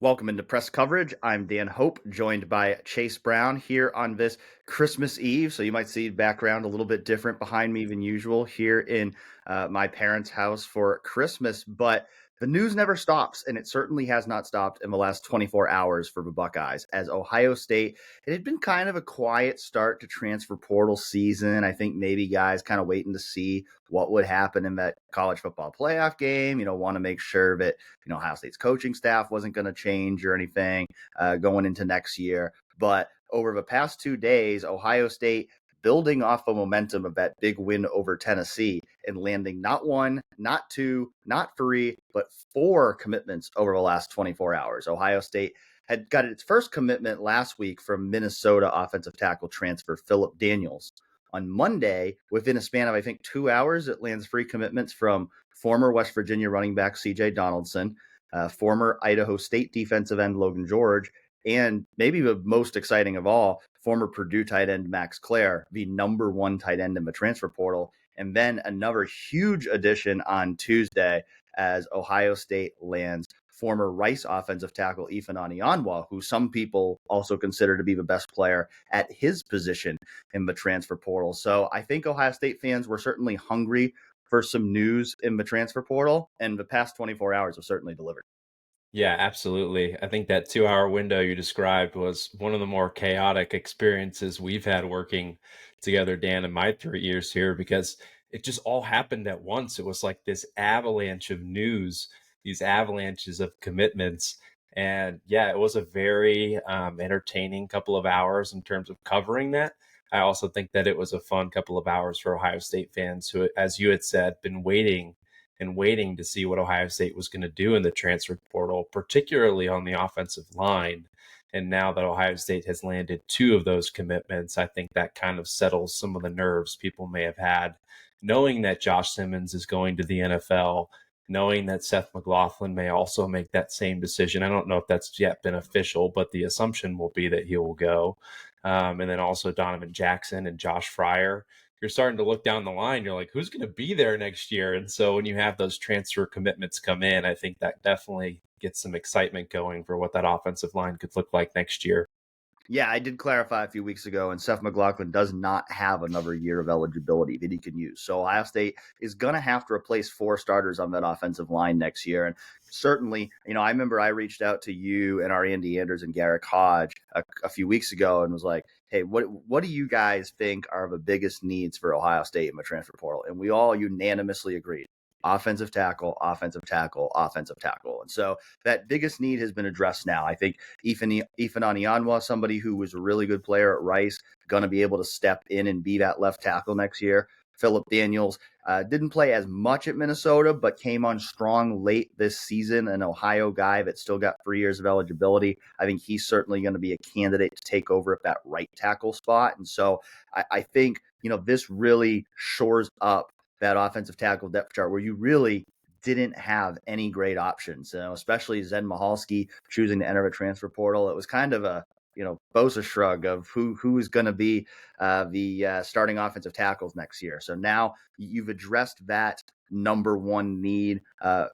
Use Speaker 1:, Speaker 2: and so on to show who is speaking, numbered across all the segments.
Speaker 1: Welcome into press coverage. I'm Dan Hope, joined by Chase Brown here on this Christmas Eve. So you might see background a little bit different behind me than usual here in my parents' house for Christmas. But the news never stops, and it certainly has not stopped in the last 24 hours for the Buckeyes. As Ohio State, it had been kind of a quiet start to transfer portal season. I think maybe guys kind of waiting to see what would happen in that college football playoff game. Want to make sure that Ohio State's coaching staff wasn't going to change or anything going into next year. But over the past 2 days, Ohio State building off the momentum of that big win over Tennessee and landing not one, not two, not three, but four commitments over the last 24 hours. Ohio State had got its first commitment last week from Minnesota offensive tackle transfer Phillip Daniels. On Monday, within a span of, I think, 2 hours, it lands free commitments from former West Virginia running back CJ Donaldson, former Idaho State defensive end Logan George, and maybe the most exciting of all, former Purdue tight end Max Klare, the number one tight end in the transfer portal. And then another huge addition on Tuesday as Ohio State lands former Rice offensive tackle Ethan Onianwa, who some people also consider to be the best player at his position in the transfer portal. So I think Ohio State fans were certainly hungry for some news in the transfer portal, and the past 24 hours have certainly delivered.
Speaker 2: Yeah, absolutely. I think that 2-hour window you described was one of the more chaotic experiences we've had working together, Dan, in my 3 years here, because it just all happened at once. It was like this avalanche of news, these avalanches of commitments. And yeah, it was a very entertaining couple of hours in terms of covering that. I also think that it was a fun couple of hours for Ohio State fans who, as you had said, been waiting and waiting to see what Ohio State was going to do in the transfer portal, particularly on the offensive line. And now that Ohio State has landed two of those commitments, I think that kind of settles some of the nerves people may have had, knowing that Josh Simmons is going to the NFL, knowing that Seth McLaughlin may also make that same decision. I don't know if that's yet been official, but the assumption will be that he will go. And then also Donovan Jackson and Josh Fryer, you're starting to look down the line. You're like, who's going to be there next year? And so when you have those transfer commitments come in, I think that definitely gets some excitement going for what that offensive line could look like next year.
Speaker 1: Yeah, I did clarify a few weeks ago, and Seth McLaughlin does not have another year of eligibility that he can use. So Ohio State is going to have to replace four starters on that offensive line next year. And certainly, I remember I reached out to you and our Andy Anders and Garrick Hodge a few weeks ago and was like, hey, what do you guys think are the biggest needs for Ohio State in the transfer portal? And we all unanimously agreed. Offensive tackle, offensive tackle, offensive tackle. And so that biggest need has been addressed now. I think Ethan Onianwa, somebody who was a really good player at Rice, going to be able to step in and be that left tackle next year. Phillip Daniels didn't play as much at Minnesota, but came on strong late this season. An Ohio guy that still got 3 years of eligibility. I think he's certainly going to be a candidate to take over at that right tackle spot. And so I think, this really shores up that offensive tackle depth chart where you really didn't have any great options, especially Zen Mahalski choosing to enter a transfer portal. It was kind of a Bosa shrug of who is going to be the starting offensive tackles next year. So now you've addressed that number one need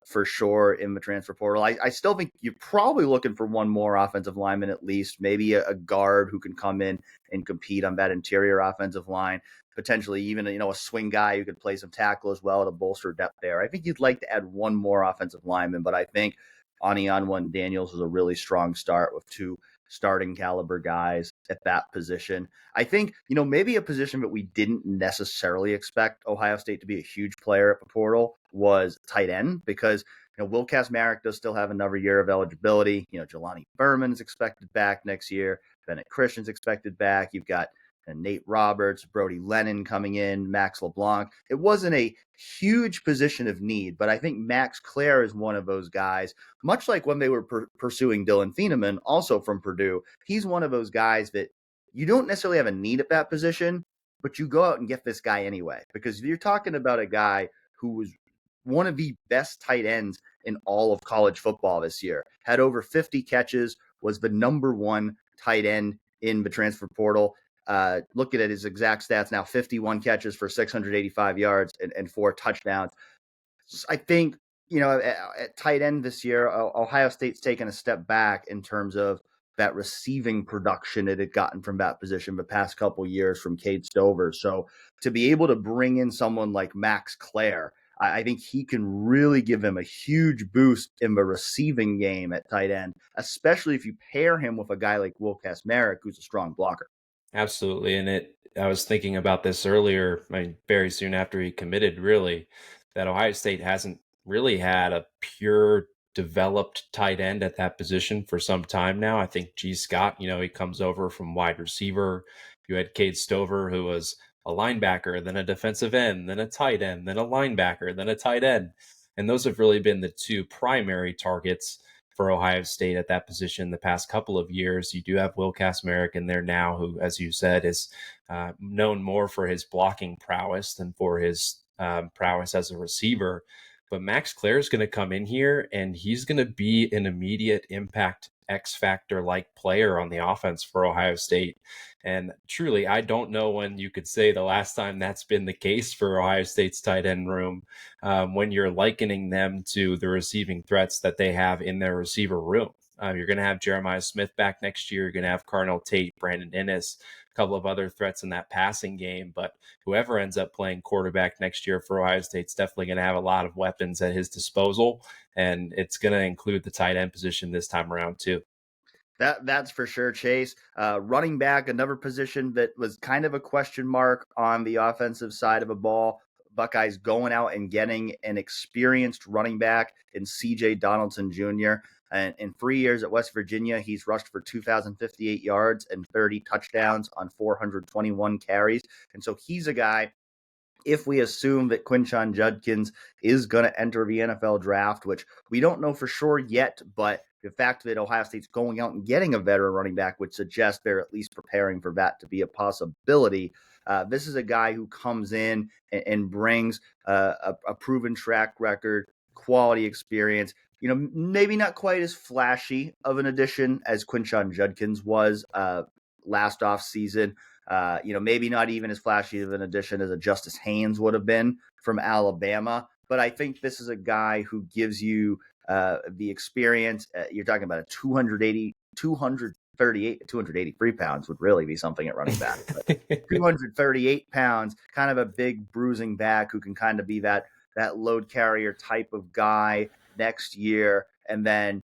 Speaker 1: for sure in the transfer portal. I still think you're probably looking for one more offensive lineman at least, maybe a guard who can come in and compete on that interior offensive line. Potentially even a swing guy who could play some tackle as well to bolster depth there. I think you'd like to add one more offensive lineman, but I think Onianwa and Daniels is a really strong start with two starting caliber guys at that position. I think, maybe a position that we didn't necessarily expect Ohio State to be a huge player at the portal was tight end because, Will Kazmarek does still have another year of eligibility. Jelani Berman is expected back next year. Bennett Christian's expected back. You've got and Nate Roberts, Brody Lennon coming in, Max LeBlanc. It wasn't a huge position of need, but I think Max Klare is one of those guys, much like when they were pursuing Dylan Thieneman, also from Purdue. He's one of those guys that you don't necessarily have a need at that position, but you go out and get this guy anyway, because you're talking about a guy who was one of the best tight ends in all of college football this year, had over 50 catches, was the number one tight end in the transfer portal. Looking at his exact stats now, 51 catches for 685 yards and four touchdowns. I think at tight end this year, Ohio State's taken a step back in terms of that receiving production it had gotten from that position the past couple years from Cade Stover. So to be able to bring in someone like Max Klare, I think he can really give him a huge boost in the receiving game at tight end, especially if you pair him with a guy like Will Kacmarek, who's a strong blocker.
Speaker 2: Absolutely. I was thinking about this earlier, I mean, very soon after he committed, really, that Ohio State hasn't really had a pure developed tight end at that position for some time now. I think G. Scott, he comes over from wide receiver. You had Cade Stover, who was a linebacker, then a defensive end, then a tight end, then a linebacker, then a tight end. And those have really been the two primary targets for Ohio State at that position the past couple of years. You do have Will Kacmarek in there now, who, as you said, is known more for his blocking prowess than for his prowess as a receiver. But Max Klare is going to come in here, and he's going to be an immediate impact X factor like player on the offense for Ohio State. And truly, I don't know when you could say the last time that's been the case for Ohio State's tight end room, when you're likening them to the receiving threats that they have in their receiver room. You're going to have Jeremiah Smith back next year. You're going to have Carnell Tate, Brandon Ennis, a couple of other threats in that passing game. But whoever ends up playing quarterback next year for Ohio State's definitely going to have a lot of weapons at his disposal. And it's going to include the tight end position this time around, too.
Speaker 1: That's for sure, Chase. Running back, another position that was kind of a question mark on the offensive side of a ball. Buckeyes going out and getting an experienced running back in CJ Donaldson Jr. And in 3 years at West Virginia, he's rushed for 2,058 yards and 30 touchdowns on 421 carries. And so he's a guy, if we assume that Quinshon Judkins is going to enter the NFL draft, which we don't know for sure yet, but the fact that Ohio State's going out and getting a veteran running back would suggest they're at least preparing for that to be a possibility. This is a guy who comes in and brings a proven track record, quality experience. Maybe not quite as flashy of an addition as Quinshon Judkins was last offseason. Maybe not even as flashy of an addition as a Justice Haynes would have been from Alabama. But I think this is a guy who gives you the experience. You're talking about a 283 pounds would really be something at running back. But 238 pounds, kind of a big bruising back who can kind of be that load carrier type of guy next year. And then,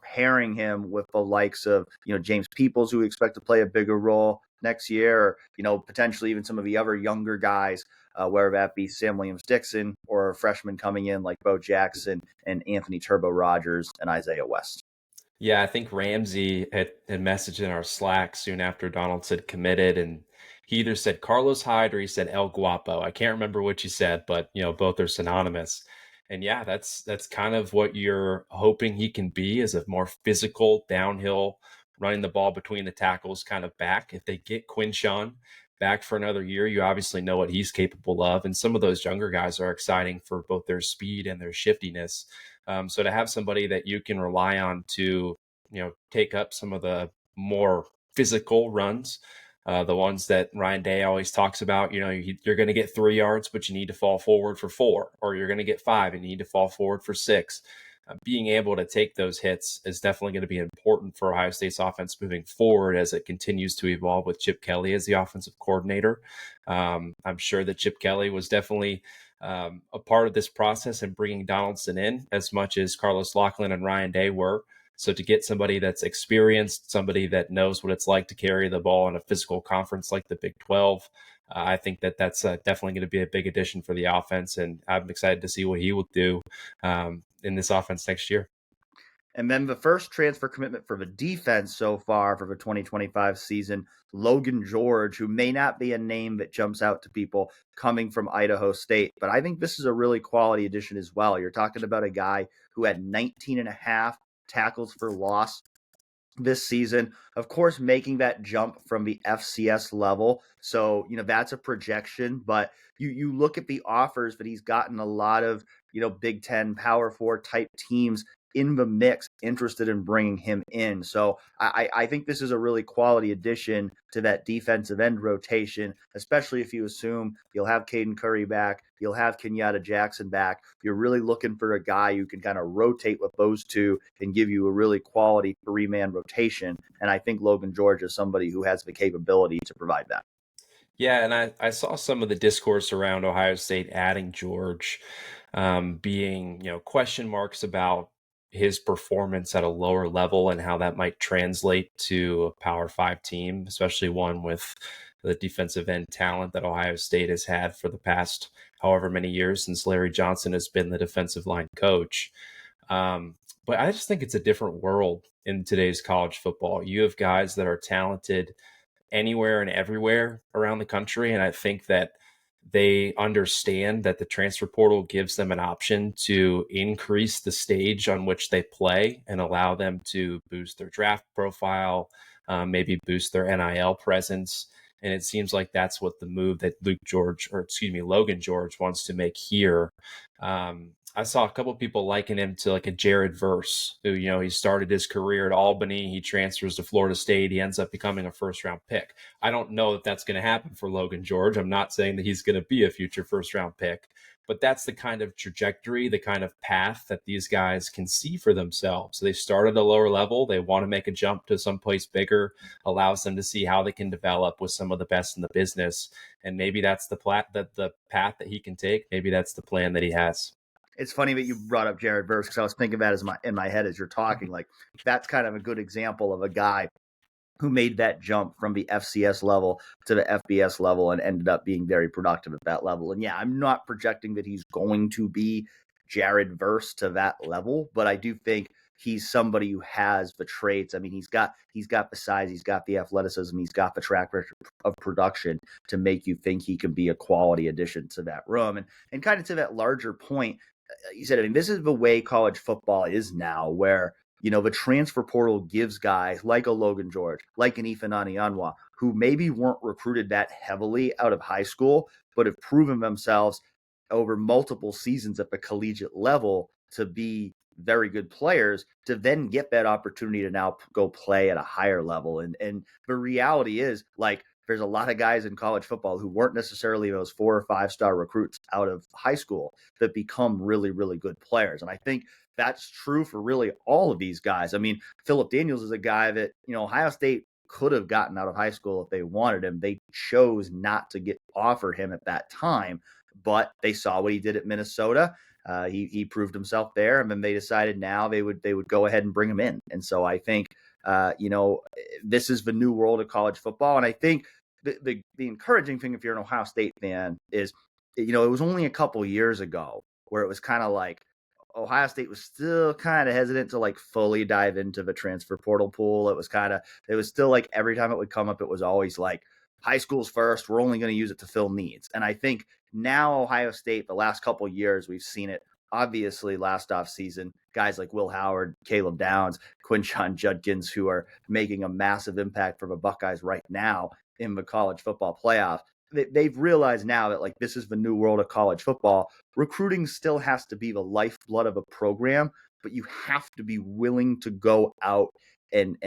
Speaker 1: pairing him with the likes of, James Peoples, who we expect to play a bigger role next year, or, potentially even some of the other younger guys, whether that be Sam Williams-Dixon or a freshman coming in like Bo Jackson and Anthony Turbo Rogers and Isaiah West.
Speaker 2: Yeah, I think Ramsey had messaged in our Slack soon after Donaldson committed, and he either said Carlos Hyde or he said El Guapo. I can't remember which he said, but both are synonymous. And yeah, that's kind of what you're hoping he can be, is a more physical, downhill, running the ball between the tackles kind of back. If they get Quinshon back for another year, you obviously know what he's capable of. And some of those younger guys are exciting for both their speed and their shiftiness. So to have somebody that you can rely on to, take up some of the more physical runs, the ones that Ryan Day always talks about, you're going to get 3 yards, but you need to fall forward for 4, or you're going to get 5 and you need to fall forward for 6. Being able to take those hits is definitely going to be important for Ohio State's offense moving forward as it continues to evolve with Chip Kelly as the offensive coordinator. I'm sure that Chip Kelly was definitely a part of this process and bringing Donaldson in as much as Carlos Loughlin and Ryan Day were. So to get somebody that's experienced, somebody that knows what it's like to carry the ball in a physical conference like the Big 12, I think that's definitely going to be a big addition for the offense, and I'm excited to see what he will do in this offense next year.
Speaker 1: And then the first transfer commitment for the defense so far for the 2025 season, Logan George, who may not be a name that jumps out to people coming from Idaho State, but I think this is a really quality addition as well. You're talking about a guy who had 19 and a half tackles for loss this season, of course, making that jump from the FCS level. So, that's a projection, but you look at the offers that he's gotten, a lot of, Big Ten Power 4 type teams in the mix, interested in bringing him in. So I think this is a really quality addition to that defensive end rotation, especially if you assume you'll have Caden Curry back, you'll have Kenyatta Jackson back. You're really looking for a guy who can kind of rotate with those two and give you a really quality three-man rotation. And I think Logan George is somebody who has the capability to provide that.
Speaker 2: Yeah, and I saw some of the discourse around Ohio State adding George, being, question marks about his performance at a lower level and how that might translate to a Power Five team, especially one with the defensive end talent that Ohio State has had for the past however many years since Larry Johnson has been the defensive line coach. Um, but I just think it's a different world in today's college football. You have guys that are talented anywhere and everywhere around the country. And I think that they understand that the transfer portal gives them an option to increase the stage on which they play and allow them to boost their draft profile, maybe boost their NIL presence. And it seems like that's what the move that Logan George wants to make here. I saw a couple of people liken him to like a Jared Verse, who, he started his career at Albany. He transfers to Florida State. He ends up becoming a first-round pick. I don't know if that's going to happen for Logan George. I'm not saying that he's going to be a future first-round pick, but that's the kind of trajectory, the kind of path that these guys can see for themselves. So they start at a lower level. They want to make a jump to someplace bigger, allows them to see how they can develop with some of the best in the business. And maybe that's the path that he can take. Maybe that's the plan that he has.
Speaker 1: It's funny that you brought up Jared Verse because I was thinking about it in my head as you're talking. Like, that's kind of a good example of a guy who made that jump from the FCS level to the FBS level and ended up being very productive at that level. And yeah, I'm not projecting that he's going to be Jared Verse to that level, but I do think he's somebody who has the traits. I mean, he's got the size, he's got the athleticism, he's got the track record of production to make you think he can be a quality addition to that room. And kind of to that larger point, you said, I mean, this is the way college football is now, where, the transfer portal gives guys like a Logan George, like an Ethan Onianwa, who maybe weren't recruited that heavily out of high school, but have proven themselves over multiple seasons at the collegiate level to be very good players, to then get that opportunity to now go play at a higher level. And the reality is, like, there's a lot of guys in college football who weren't necessarily those 4 or 5-star recruits out of high school that become really, really good players. And I think that's true for really all of these guys. I mean, Phillip Daniels is a guy that, Ohio State could have gotten out of high school if they wanted him. They chose not to offer him at that time, but they saw what he did at Minnesota. He proved himself there, and then they decided now they would go ahead and bring him in. And so I think this is the new world of college football. And I think the encouraging thing, if you're an Ohio State fan, is, it was only a couple years ago where it was kind of like Ohio State was still kind of hesitant to like fully dive into the transfer portal pool. It was still like every time it would come up, it was always like high school's first. We're only going to use it to fill needs. And I think now Ohio State, the last couple of years, we've seen it. Obviously, last off season, guys like Will Howard, Caleb Downs, Quinshon Judkins, who are making a massive impact for the Buckeyes right now in the college football playoff. They've realized now that, like, this is the new world of college football. Recruiting still has to be the lifeblood of a program, but you have to be willing to go out and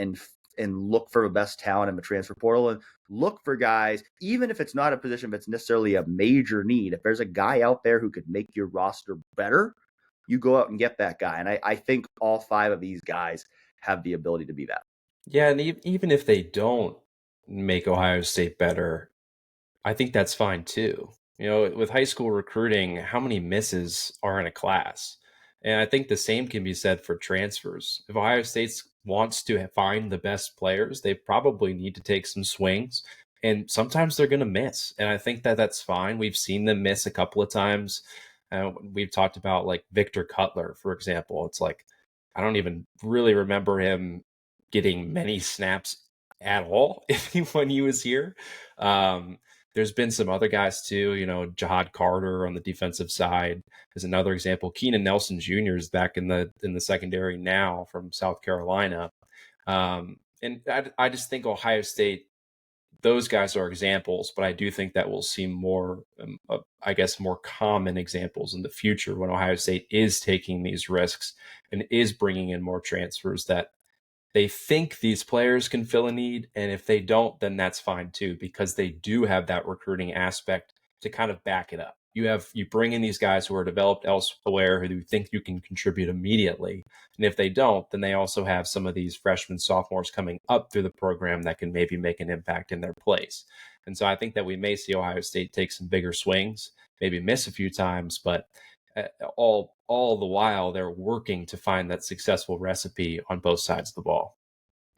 Speaker 1: look for the best talent in the transfer portal and look for guys, even if it's not a position that's necessarily a major need. If there's a guy out there who could make your roster better, you go out and get that guy. And I think all 5 of these guys have the ability to be that.
Speaker 2: Yeah, and even if they don't make Ohio State better, I think that's fine too. With high school recruiting, how many misses are in a class? And I think the same can be said for transfers. If Ohio State wants to find the best players, they probably need to take some swings, and sometimes they're going to miss. And I think that that's fine. We've seen them miss a couple of times. We've talked about like Victor Cutler, for example. It's like, I don't even really remember him getting many snaps at all when he was here. There's been some other guys too, Jahad Carter on the defensive side is another example. Keenan Nelson Jr. is back in the secondary now from South Carolina. And I just think Ohio State those guys are examples, but I do think that we'll see more, I guess, more common examples in the future when Ohio State is taking these risks and is bringing in more transfers that they think these players can fill a need. And if they don't, then that's fine too, because they do have that recruiting aspect to kind of back it up. You bring in these guys who are developed elsewhere who think you can contribute immediately. And if they don't, then they also have some of these freshmen, sophomores coming up through the program that can maybe make an impact in their place. And so I think that we may see Ohio State take some bigger swings, maybe miss a few times, but all the while they're working to find that successful recipe on both sides of the ball.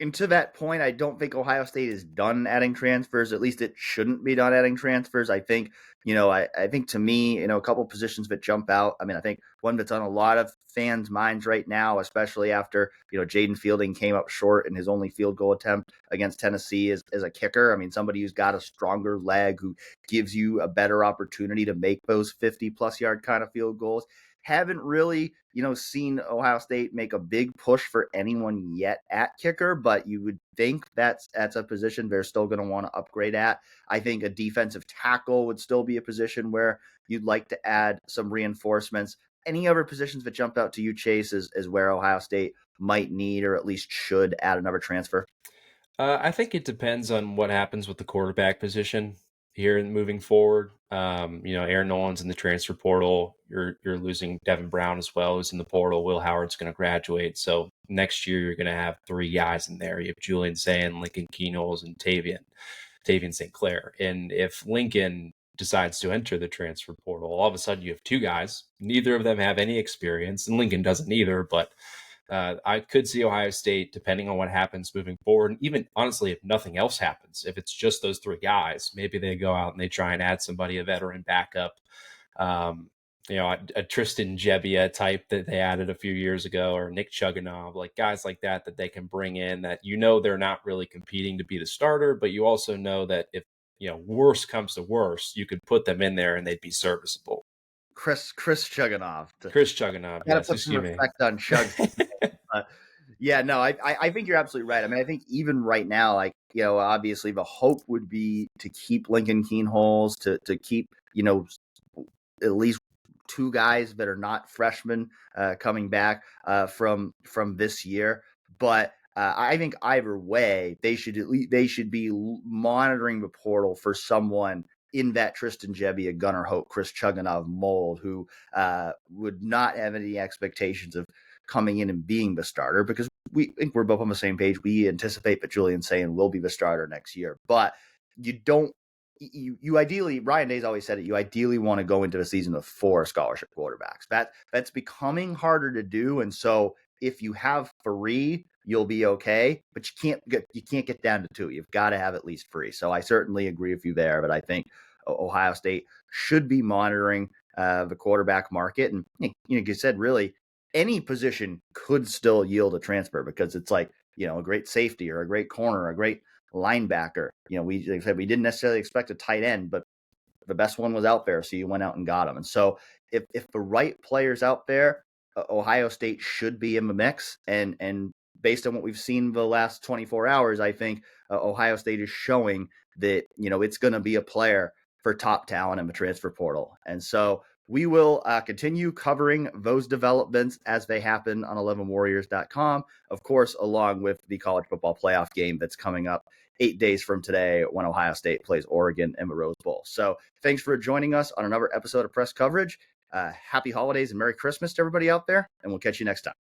Speaker 1: And to that point, I don't think Ohio State is done adding transfers. At least it shouldn't be done adding transfers. I think, I think to me, a couple positions that jump out. I mean, I think one that's on a lot of fans' minds right now, especially after, Jaden Fielding came up short in his only field goal attempt against Tennessee is a kicker. I mean, somebody who's got a stronger leg, who gives you a better opportunity to make those 50-plus yard kind of field goals. Haven't really, seen Ohio State make a big push for anyone yet at kicker, but you would think that's a position they're still going to want to upgrade at. I think a defensive tackle would still be a position where you'd like to add some reinforcements. Any other positions that jump out to you, Chase, is where Ohio State might need or at least should add another transfer?
Speaker 2: I think it depends on what happens with the quarterback position here and moving forward. Aaron Nolan's in the transfer portal. You're losing Devin Brown as well, who's in the portal. Will Howard's going to graduate. So next year you're going to have three guys in there. You have Julian Sayin, Lincoln Keenholz, and Tavian St. Clair. And if Lincoln decides to enter the transfer portal, all of a sudden you have two guys. Neither of them have any experience, and Lincoln doesn't either, but I could see Ohio State, depending on what happens moving forward, and even honestly, if nothing else happens, if it's just those three guys, maybe they go out and they try and add somebody, a veteran backup, a Tristan Gebbia type that they added a few years ago, or Nick Chugunov, like guys like that they can bring in that they're not really competing to be the starter, but you also know that if worse comes to worse, you could put them in there and they'd be serviceable.
Speaker 1: Chris Chugunov.
Speaker 2: Chris Chugunov,
Speaker 1: Gotta
Speaker 2: yes,
Speaker 1: put some
Speaker 2: excuse me.
Speaker 1: respect on Chug's. Yeah, no, I think you're absolutely right. I mean, I think even right now, like, obviously the hope would be to keep Lincoln Keenholz, to keep, at least two guys that are not freshmen coming back from this year. But I think either way, they should be monitoring the portal for someone in that Tristan Gebbia, Gunnar Hope, Chris Chugunov mold, who would not have any expectations of coming in and being the starter, because we think we're both on the same page. We anticipate that Julian Sayin will be the starter next year, but you ideally, Ryan Day's always said it, you ideally want to go into the season with 4 scholarship quarterbacks. That's becoming harder to do. And so if you have 3, you'll be okay, but you can't get down to 2. You've got to have at least 3. So I certainly agree with you there, but I think Ohio State should be monitoring the quarterback market. And like you said, really, any position could still yield a transfer, because it's like, a great safety or a great corner, a great linebacker. We didn't necessarily expect a tight end, but the best one was out there, so you went out and got him. And so if the right player's out there, Ohio State should be in the mix. And based on what we've seen the last 24 hours, I think Ohio State is showing that, it's going to be a player for top talent in the transfer portal. And so we will continue covering those developments as they happen on 11warriors.com, of course, along with the college football playoff game that's coming up 8 days from today when Ohio State plays Oregon in the Rose Bowl. So thanks for joining us on another episode of Press Coverage. Happy holidays and Merry Christmas to everybody out there, and we'll catch you next time.